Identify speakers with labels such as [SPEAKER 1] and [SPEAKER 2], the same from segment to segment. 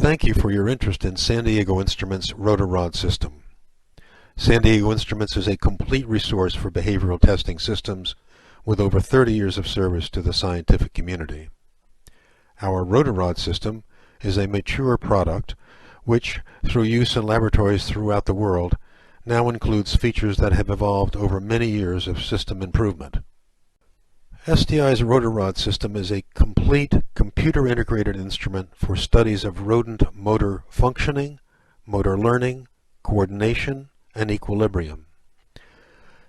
[SPEAKER 1] thank you for your interest in San Diego Instruments' Rotar-ROD system. San Diego Instruments is a complete resource for behavioral testing systems with over 30 years of service to the scientific community. Our Rotar-ROD system is a mature product which, through use in laboratories throughout the world, now includes features that have evolved over many years of system improvement. SDI's Rotar-ROD system is a complete computer-integrated instrument for studies of rodent motor functioning, motor learning, coordination, and equilibrium.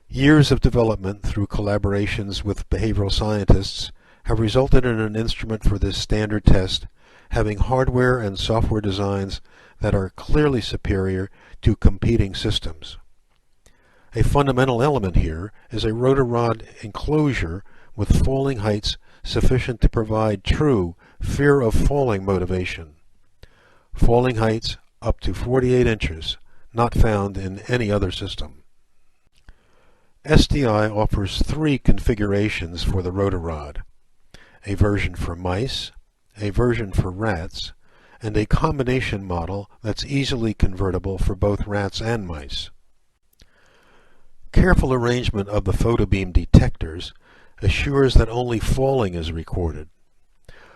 [SPEAKER 1] Years of development through collaborations with behavioral scientists have resulted in an instrument for this standard test having hardware and software designs that are clearly superior to competing systems. A fundamental element here is a Rotar-ROD enclosure with falling heights sufficient to provide true fear of falling motivation. Falling heights up to 48 inches, not found in any other system. SDI offers 3 configurations for the Rotar-ROD: a version for mice, a version for rats, and a combination model that's easily convertible for both rats and mice. Careful arrangement of the photobeam detectors assures that only falling is recorded.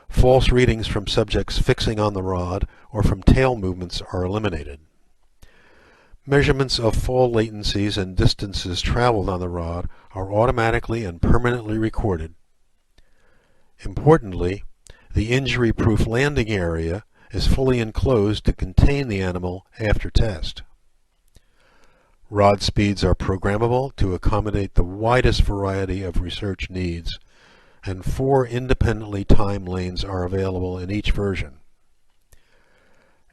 [SPEAKER 1] False readings from subjects fixing on the rod or from tail movements are eliminated. Measurements of fall latencies and distances traveled on the rod are automatically and permanently recorded. Importantly, the injury-proof landing area is fully enclosed to contain the animal after test. Rod speeds are programmable to accommodate the widest variety of research needs, and 4 independently timed lanes are available in each version.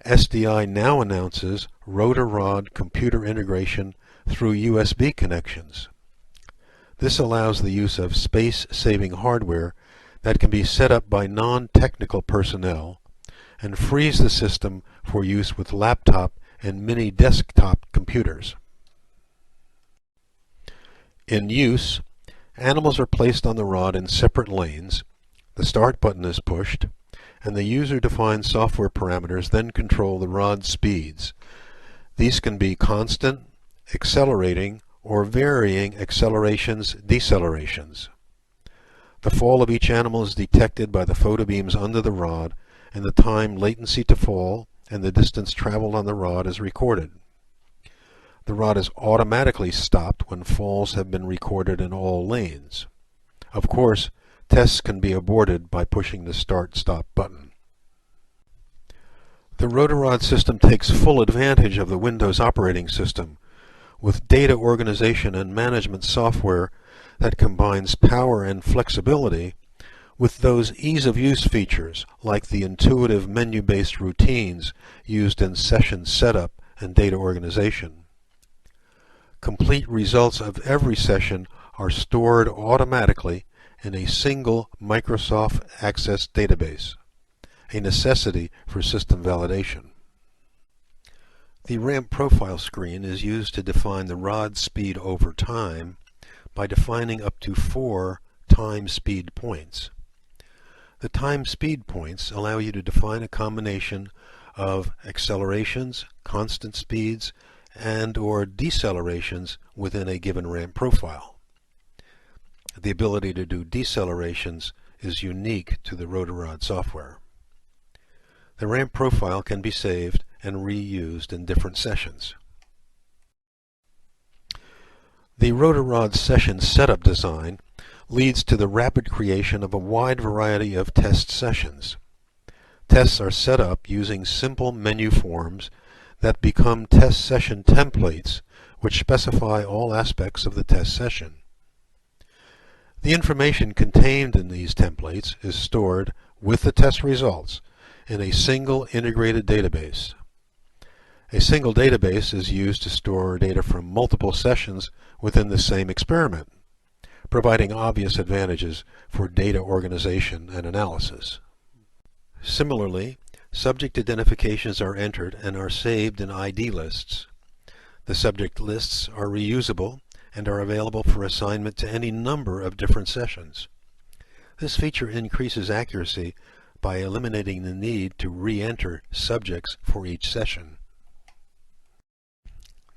[SPEAKER 1] SDI now announces Rotar-ROD computer integration through USB connections. This allows the use of space-saving hardware that can be set up by non-technical personnel and frees the system for use with laptop and mini desktop computers. In use, animals are placed on the rod in separate lanes, the start button is pushed, and the user-defined software parameters then control the rod speeds. These can be constant, accelerating, or varying accelerations, decelerations. The fall of each animal is detected by the photobeams under the rod, and the time latency to fall and the distance traveled on the rod is recorded. The rod is automatically stopped when falls have been recorded in all lanes. Of course, tests can be aborted by pushing the Start-Stop button. The Rotar-ROD system takes full advantage of the Windows operating system with data organization and management software that combines power and flexibility with those ease-of-use features like the intuitive menu-based routines used in session setup and data organization. Complete results of every session are stored automatically in a single Microsoft Access database, a necessity for system validation. The ramp profile screen is used to define the rod speed over time by defining up to 4 time speed points. The time speed points allow you to define a combination of accelerations, constant speeds, and/or decelerations within a given ramp profile. The ability to do decelerations is unique to the Rotar-ROD software. The ramp profile can be saved and reused in different sessions. The Rotar-ROD session setup design leads to the rapid creation of a wide variety of test sessions. Tests are set up using simple menu forms that become test session templates which specify all aspects of the test session. The information contained in these templates is stored with the test results in a single integrated database. A single database is used to store data from multiple sessions within the same experiment, providing obvious advantages for data organization and analysis. Similarly, subject identifications are entered and are saved in ID lists. The subject lists are reusable and are available for assignment to any number of different sessions. This feature increases accuracy by eliminating the need to re-enter subjects for each session.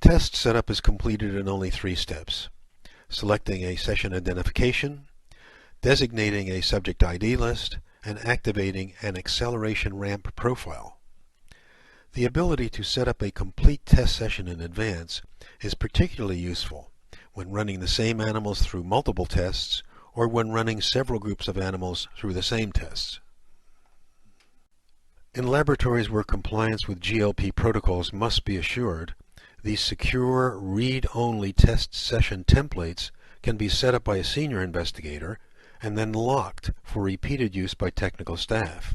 [SPEAKER 1] Test setup is completed in only 3 steps: selecting a session identification, designating a subject ID list, and activating an acceleration ramp profile. The ability to set up a complete test session in advance is particularly useful when running the same animals through multiple tests or when running several groups of animals through the same tests. In laboratories where compliance with GLP protocols must be assured, these secure read-only test session templates can be set up by a senior investigator and then locked for repeated use by technical staff.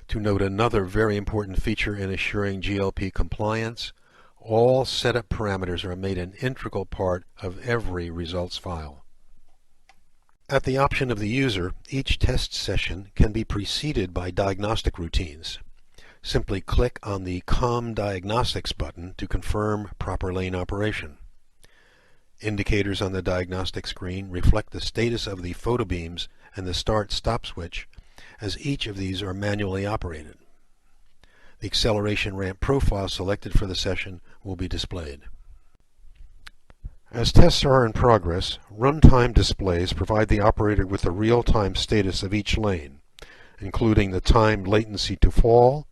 [SPEAKER 1] To note another very important feature in assuring GLP compliance, all setup parameters are made an integral part of every results file. At the option of the user, each test session can be preceded by diagnostic routines. Simply click on the COM Diagnostics button to confirm proper lane operation. Indicators on the diagnostic screen reflect the status of the photobeams and the start-stop switch, as each of these are manually operated. The acceleration ramp profile selected for the session will be displayed. As tests are in progress, runtime displays provide the operator with the real-time status of each lane, including the time latency to fall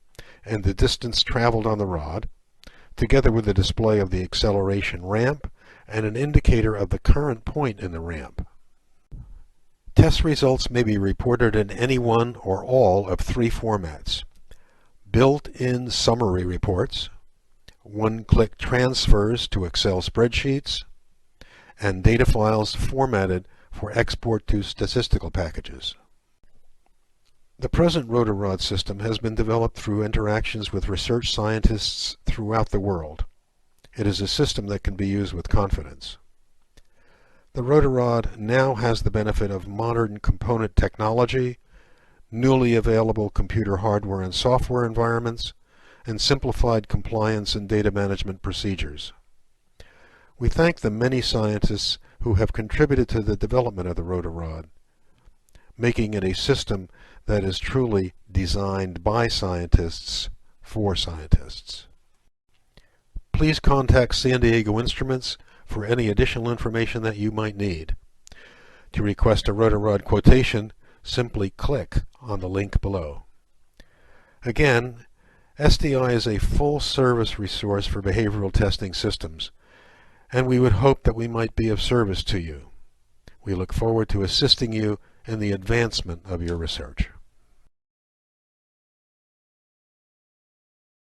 [SPEAKER 1] and the distance traveled on the rod, together with the display of the acceleration ramp and an indicator of the current point in the ramp. Test results may be reported in any one or all of 3 formats: built-in summary reports, one-click transfers to Excel spreadsheets, and data files formatted for export to statistical packages. The present Rotar-ROD system has been developed through interactions with research scientists throughout the world. It is a system that can be used with confidence. The Rotar-ROD now has the benefit of modern component technology, newly available computer hardware and software environments, and simplified compliance and data management procedures. We thank the many scientists who have contributed to the development of the Rotar-ROD, making it a system that is truly designed by scientists for scientists. Please contact San Diego Instruments for any additional information that you might need. To request a Rotar-ROD quotation, simply click on the link below. Again, SDI is a full-service resource for behavioral testing systems, and we would hope that we might be of service to you. We look forward to assisting you in the advancement of your research.